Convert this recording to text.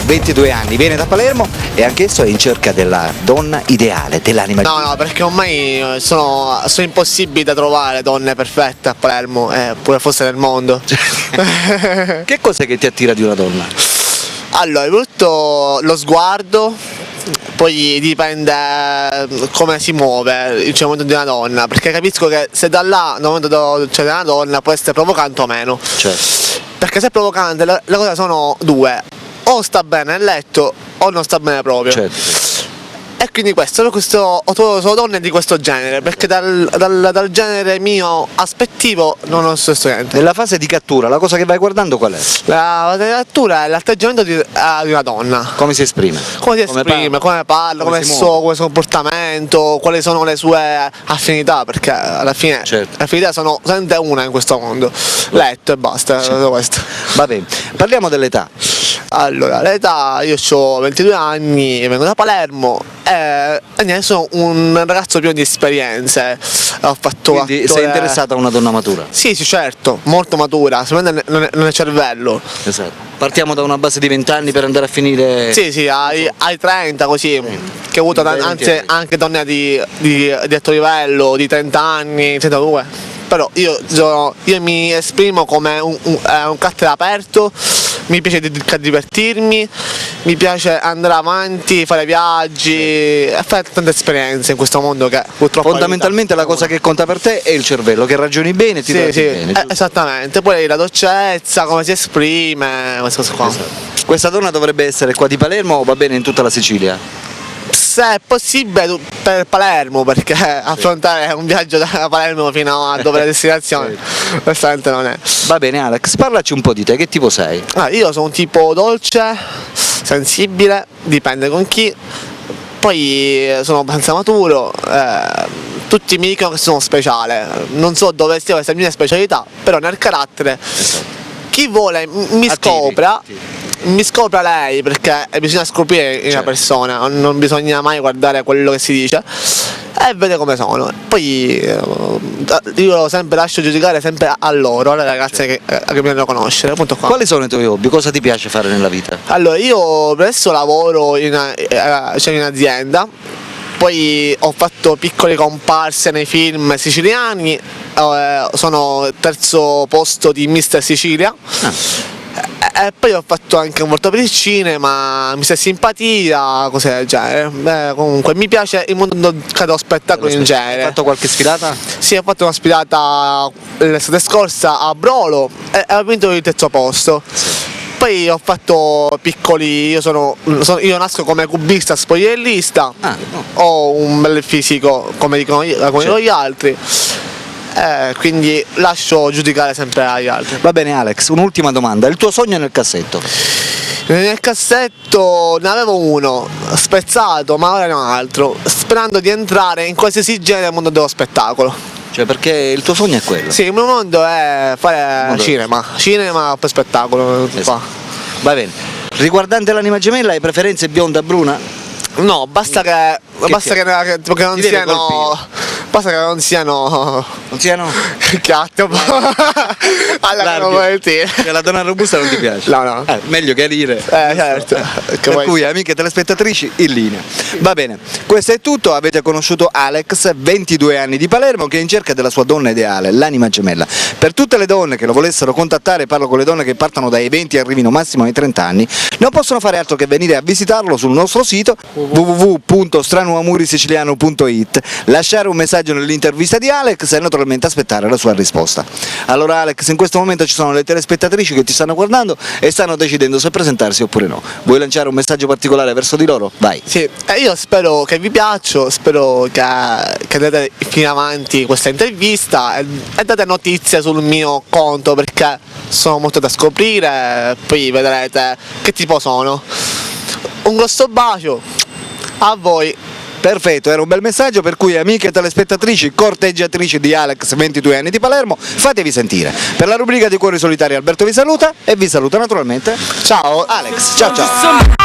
22 anni, viene da Palermo e anch'esso è in cerca della donna ideale, dell'anima. No, perché ormai sono impossibili da trovare donne perfette a Palermo, pure forse nel mondo. Che cos'è che ti attira di una donna? Allora, innanzitutto lo sguardo, poi dipende come si muove il momento di una donna, perché capisco che se da là, nel momento c'è una donna, può essere provocante o meno. Certo. Perché se è provocante le cose sono due, o sta bene nel letto o non sta bene proprio. Certo. E quindi ho trovato solo donne di questo genere, perché dal genere mio aspettivo non ho successo niente. Nella fase di cattura, la cosa che vai guardando qual è? La letteratura è l'atteggiamento di una donna. Come si esprime? Come si esprime, come parla, come è il suo comportamento, quali sono le sue affinità, perché alla fine certo. le affinità sono sempre una in questo mondo. Letto e basta, certo. Questo. Va bene, parliamo dell'età. Allora, l'età, io ho 22 anni, vengo da Palermo e niente, sono un ragazzo pieno di esperienze. Ho fatto Quindi attore... sei interessato a una donna matura? Sì, certo, molto matura, sicuramente non è cervello. Esatto. Partiamo da una base di 20 anni per andare a finire... Sì, ai 30 così, che ho avuto anche donne di alto livello, di 30 anni, 32. Però io mi esprimo come un cattedra aperto, mi piace divertirmi, mi piace andare avanti, fare viaggi e fare tante esperienze in questo mondo che purtroppo... Fondamentalmente la cosa che conta per te è il cervello, che ragioni bene e ti tratti bene. Esattamente, poi la dolcezza, come si esprime, queste cose qua. Esatto. Questa donna dovrebbe essere qua di Palermo o va bene in tutta la Sicilia? Se è possibile per Palermo, perché affrontare un viaggio da Palermo fino a dove la destinazione onestamente non è. Va bene Alex, parlaci un po' di te, che tipo sei? Io sono un tipo dolce, sensibile, dipende con chi, poi sono abbastanza maturo, tutti mi dicono che sono speciale, non so dove stia questa mia specialità, però nel carattere chi vuole mi scopra. Mi scopra lei, perché bisogna scoprire in una persona, non bisogna mai guardare quello che si dice e vedere come sono. Poi io sempre lascio giudicare sempre a loro, alle ragazze che mi devono conoscere, appunto qua. Quali sono i tuoi hobby? Cosa ti piace fare nella vita? Allora, io adesso lavoro in un'azienda, poi ho fatto piccole comparse nei film siciliani, sono terzo posto di Mister Sicilia. E poi ho fatto anche molto per il cinema, mi sta simpatia, cose del genere. Comunque mi piace il mondo dello spettacolo in genere. Hai fatto qualche sfilata? Sì, ho fatto una sfilata l'estate scorsa a Brolo e ho vinto il terzo posto. Poi ho fatto piccoli, io nasco come cubista spogliarellista, ho un bel fisico come dicono gli altri. Quindi lascio giudicare sempre agli altri. Va bene Alex, un'ultima domanda, il tuo sogno nel cassetto? Nel cassetto ne avevo uno, spezzato, ma ora ne ho un altro, sperando di entrare in qualsiasi genere del mondo dello spettacolo. Cioè perché il tuo sogno è quello? Sì, il mio mondo è fare cinema per spettacolo. Esatto. Va bene, riguardante l'anima gemella hai preferenze bionda bruna? No, basta che non siano chiatto. Allora non vuoi dire. La donna robusta non ti piace? No. Meglio chiarire. Certo. Per cui amiche telespettatrici in linea. Va bene, questo è tutto, avete conosciuto Alex, 22 anni di Palermo, che è in cerca della sua donna ideale, l'anima gemella. Per tutte le donne che lo volessero contattare, parlo con le donne che partono dai 20 e arrivino massimo ai 30 anni, non possono fare altro che venire a visitarlo sul nostro sito www.stranoamurisiciliano.it, lasciare un messaggio nell'intervista di Alex e naturalmente aspettare la sua risposta. Allora Alex, in questo momento ci sono le telespettatrici che ti stanno guardando e stanno decidendo se presentarsi oppure no. Vuoi lanciare un messaggio particolare verso di loro? Vai. Sì, io spero che vi piaccia, spero che andate fino avanti questa intervista e date notizie sul mio conto, perché sono molto da scoprire, poi vedrete che tipo sono. Un grosso bacio a voi. Perfetto, era un bel messaggio, per cui amiche telespettatrici, corteggiatrici di Alex, 22 anni di Palermo, fatevi sentire. Per la rubrica di Cuori Solitari Alberto vi saluta e vi saluta naturalmente. Ciao Alex, ciao.